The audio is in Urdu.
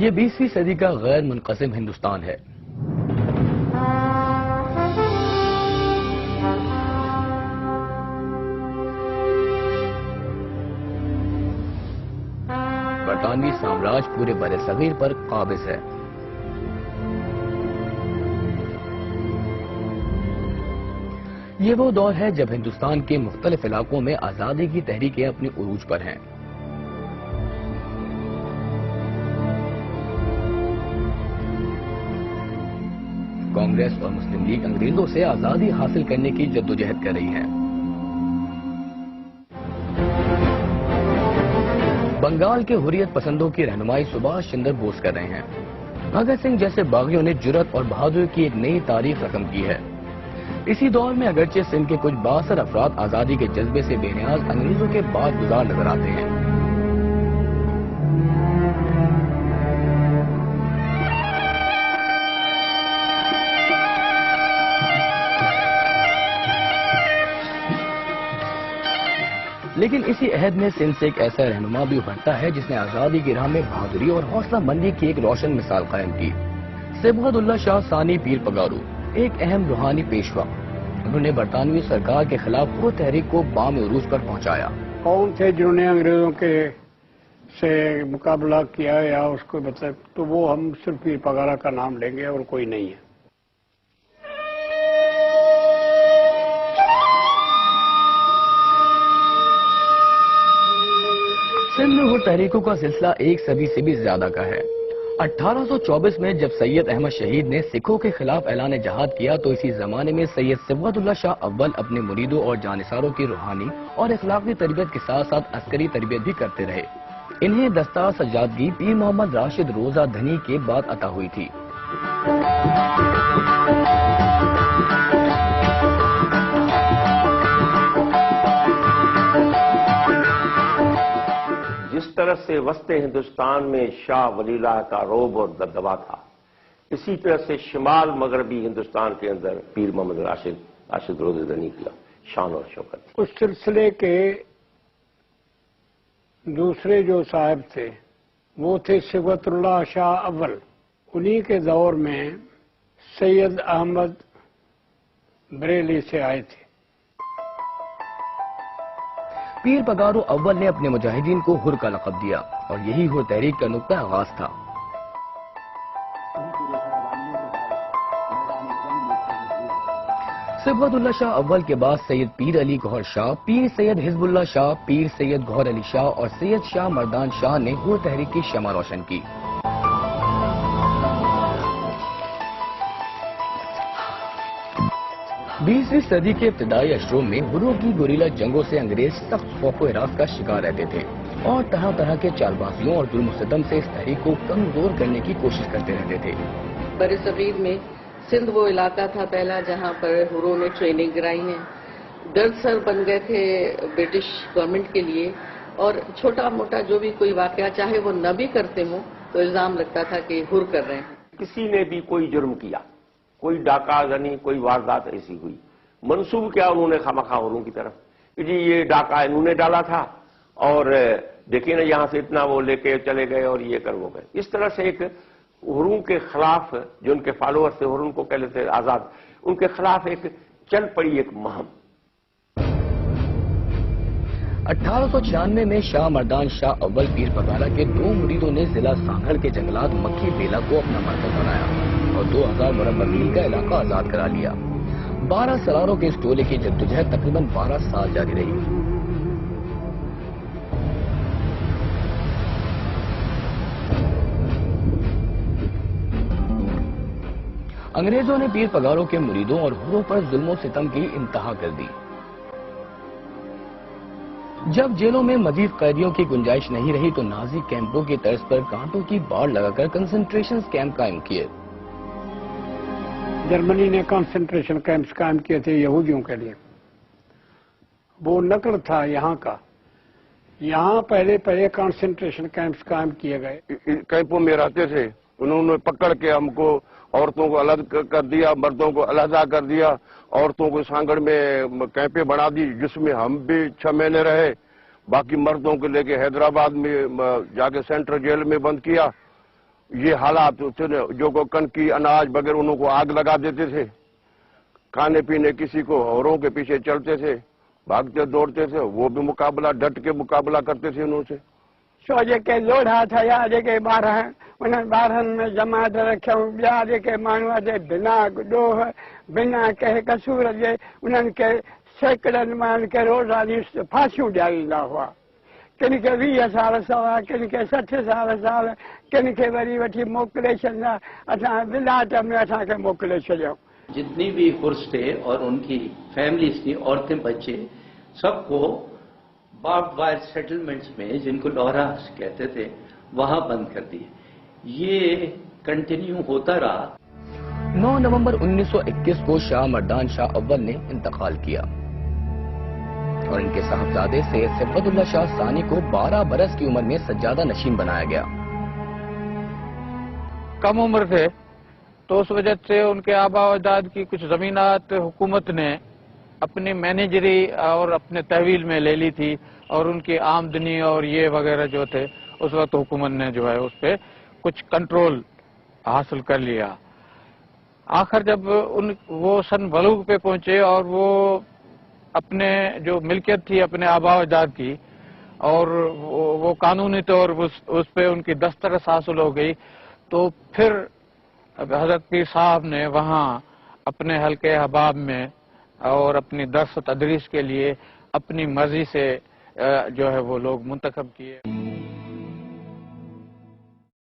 یہ 20ویں صدی کا غیر منقسم ہندوستان ہے۔ برطانوی سامراج پورے برصغیر پر قابض ہے۔ یہ وہ دور ہے جب ہندوستان کے مختلف علاقوں میں آزادی کی تحریکیں اپنی عروج پر ہیں۔ کانگریس اور مسلم لیگ انگریزوں سے آزادی حاصل کرنے کی جدوجہد کر رہی ہیں۔ بنگال کے حریت پسندوں کی رہنمائی سبھاش چندر بوس کر رہے ہیں۔ بھگت سنگھ جیسے باغیوں نے جرأت اور بہادری کی ایک نئی تاریخ رقم کی ہے۔ اسی دور میں اگرچہ سندھ کے کچھ بااثر افراد آزادی کے جذبے سے بے نیاز انگریزوں کے بعد گزار نظر آتے ہیں۔ لیکن اسی عہد میں سندھ سے ایک ایسا رہنما بھی ابھرتا ہے جس نے آزادی کی راہ میں بہادری اور حوصلہ مندی کی ایک روشن مثال قائم کی۔ صبغت اللہ شاہ ثانی پیر پگارو ایک اہم روحانی پیشوا۔ انہوں نے برطانوی سرکار کے خلاف وہ تحریک کو بام عروج پر پہنچایا۔ کون تھے جنہوں نے انگریزوں کے سے مقابلہ کیا یا اس کو تو وہ ہم صرف پیر پگارا کا نام لیں گے اور کوئی نہیں ہے۔ سندھ میں ہر تحریکوں کا سلسلہ ایک صدی سے بھی زیادہ کا ہے۔ 1824 میں جب سید احمد شہید نے سکھوں کے خلاف اعلان جہاد کیا تو اسی زمانے میں سید صبغت اللہ شاہ اول اپنے مریدوں اور جانثاروں کی روحانی اور اخلاقی تربیت کے ساتھ ساتھ عسکری تربیت بھی کرتے رہے۔ انہیں دستار سجادگی پیر محمد راشد روزہ دھنی کے بعد عطا ہوئی تھی۔ جس طرح سے وسط ہندوستان میں شاہ ولی اللہ کا روب اور دبدبا تھا، اسی طرح سے شمال مغربی ہندوستان کے اندر پیر محمد راشد روزہ دھنی کی شان اور شوکت تھی۔ اس سلسلے کے دوسرے جو صاحب تھے وہ تھے صبغت اللہ شاہ اول۔ انہی کے دور میں سید احمد بریلی سے آئے تھے۔ پیر پگارو اول نے اپنے مجاہدین کو حر کا لقب دیا اور یہی حر تحریک کا نقطہ آغاز تھا۔ صبغت اللہ شاہ اول کے بعد سید پیر علی گوہر شاہ، پیر سید حزب اللہ شاہ، پیر سید گوہر علی شاہ اور سید شاہ مردان شاہ نے حر تحریک کی شمع روشن کی۔ 20ویں صدی کے ابتدائی اشروں میں حروں کی گوریلا جنگوں سے انگریز سخت خوف و ہراس کا شکار رہتے تھے اور طرح طرح کے چال بازیوں اور ظلم و ستم سے اس تحریک کو کمزور کرنے کی کوشش کرتے رہتے تھے۔ برصغیر میں سندھ وہ علاقہ تھا پہلا جہاں پر حروں نے ٹریننگ کرائی ہے۔ درد سر بن گئے تھے برٹش گورنمنٹ کے لیے، اور چھوٹا موٹا جو بھی کوئی واقعہ چاہے وہ نہ بھی کرتے ہوں تو الزام لگتا تھا کہ حر کر رہے ہیں۔ کسی نے بھی کوئی جرم کیا، کوئی ڈاکہ زنی، کوئی واردات ایسی ہوئی، منسوب کیا انہوں نے خامخواہ حروں کی طرف کہ جی یہ ڈاکہ انہوں نے ڈالا تھا اور دیکھیں نا یہاں سے اتنا وہ لے کے چلے گئے اور یہ کر وہ گئے۔ اس طرح سے ایک حروں کے خلاف جو ان کے فالوور تھے، حروں کو کہہ لیتے آزاد، ان کے خلاف ایک چل پڑی ایک مہم۔ 1896 میں شاہ مردان شاہ اول پیر پگارا کے 2 مریدوں نے ضلع سانگھڑ کے جنگلات مکھی بیلا کو اپنا مرکز بنایا اور 2000 مربع میل کا علاقہ آزاد کرا لیا۔ 12 سراروں کے اس ٹولے کی جدوجہد تقریباً 12 سال جاری رہی۔ انگریزوں نے پیر پگاروں کے مریدوں اور حروں پر ظلم و ستم کی انتہا کر دی۔ جب جیلوں میں مزید قیدیوں کی گنجائش نہیں رہی تو نازی کیمپوں کی طرز پر کانٹوں کی باڑ لگا کر کنسنٹریشن کیمپ قائم کیے۔ جرمنی نے کنسنٹریشن کیمپس قائم کیے تھے یہودیوں کے لیے، وہ نقل تھا یہاں کا۔ یہاں پہلے کنسنٹریشن کیمپس قائم کیے گئے۔ کیمپوں میں رہتے تھے، انہوں نے پکڑ کے ہم کو عورتوں کو الگ کر دیا، مردوں کو علیحدہ کر دیا، عورتوں کو سانگڑ میں کیمپیں بنا دی جس میں ہم بھی 6 مہینے رہے، باقی مردوں کو لے کے حیدرآباد میں جا کے سینٹرل جیل میں بند کیا یہ حالات جو کو کنکی اناج وغیرہ انہوں کو آگ لگا دیتے تھے، کھانے پینے کسی کو اوروں کے پیچھے چلتے تھے، بھاگتے دوڑتے تھے، وہ بھی مقابلہ ڈٹ کے مقابلہ کرتے تھے انہوں سے. سو جے لوڑا تھیا جے بار ان بارن میں جماعت رکھوں، بیا جے مانو بنا ڈوہ بنا کہ قصور جے انہن کے سینکڑن مان کے روزانہ پھانسیوں ڈیاریندہ ہوا. کن کے 20 سال سوا، کن کے 60 سال، کن کے وری وٹھی موکلے چھڈا، اساں ولایت میں اساں کے موکلے چھڈیوں. جتنی بھی حرس تھے اور ان کی فیملیز تھی، عورتیں بچے، سب کو بارب وائر سیٹلمنٹس میں، جن کو لوہرا کہتے تھے، وہاں بند کر دیے. یہ کنٹینیو ہوتا رہا. 9 نومبر 1921 کو شاہ مردان شاہ اول نے انتقال کیا اور ان کے صاحبزادے سید صفوت اللہ شاہ ثانی کو 12 برس کی عمر میں سجادہ نشین بنایا گیا. کم عمر تھے تو اس وجہ سے ان کے آبا و اجداد کی کچھ زمینات حکومت نے اپنی مینیجری اور اپنے تحویل میں لے لی تھی، اور ان کی آمدنی اور یہ وغیرہ جو تھے اس وقت حکومت نے جو ہے اس پہ کچھ کنٹرول حاصل کر لیا. آخر جب وہ سن بلوغ پہ پہنچے اور وہ اپنے جو ملکیت تھی اپنے آبا و اجداد کی، اور وہ قانونی طور اس پہ ان کی دسترس حاصل ہو گئی، تو پھر حضرت پیر صاحب نے وہاں اپنے حلقے احباب میں اور اپنی درس و تدریس کے لیے اپنی مرضی سے جو ہے وہ لوگ منتخب کیے.